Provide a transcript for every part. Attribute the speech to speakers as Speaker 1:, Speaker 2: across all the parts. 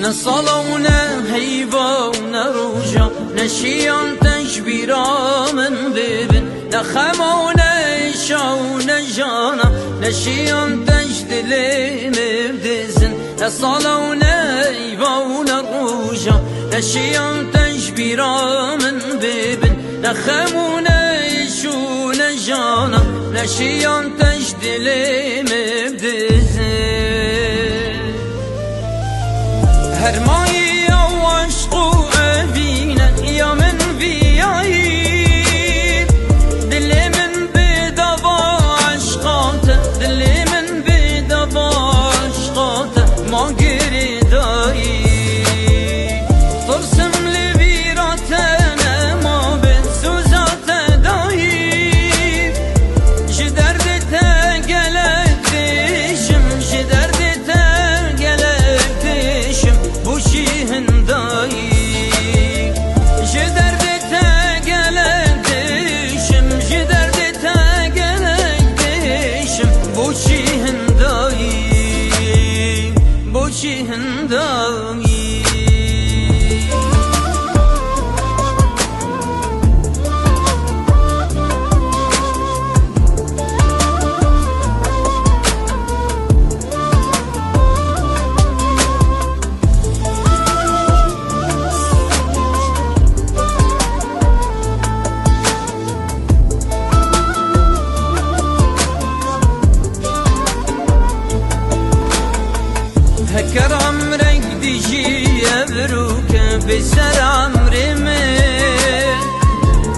Speaker 1: نصلونا هيبونا روجا نشيان تشبيرا من بيبن نخمونا إشاونا جانا نشيان تجدلي مبدزن نصلونا هيبونا روجا نشيان تشبيرا من بيبن نخمونا إشاونا جانا نشيان تجدلي مبدزن هرمایی و عشق و ابینه یا من بیایی دل من بدوا عشقاته دل من بدوا عشقاته ما گریدایی ترسم لبیراتنه ما بسوزاته دایی جی دردته گلک دیشم جی دردته گلک دیشم بوشی هندایی جی دردته گلک دیشم جی دردته گلک دیشم بوشی هندایی بوشی هندایی هكر عمرك ديجي يبروك بسر عمري من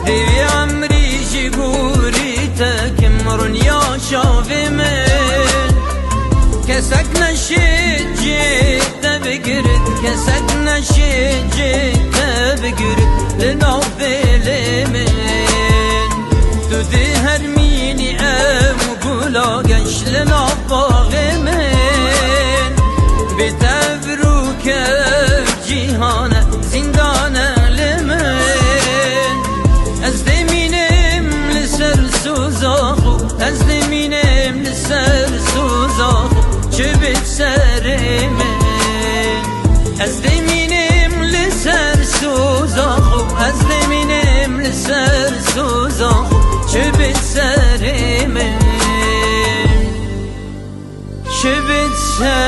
Speaker 1: ديوي عمري جيبوري تكمرن يا شافي من كسك نشيت جيت بقرد كسك نشيت جيت بقرد لنوبي من تودي هرميني وقولا قش لنوباغي من بتبروك جيهانه زندانه لمن از دمینم لسر سوزاخو از دمینم لسر سوزاخو چه بد سر من از دمینم لسر سوزاخو از دمینم لسر سوزاخو چه بد سر من چه بد سر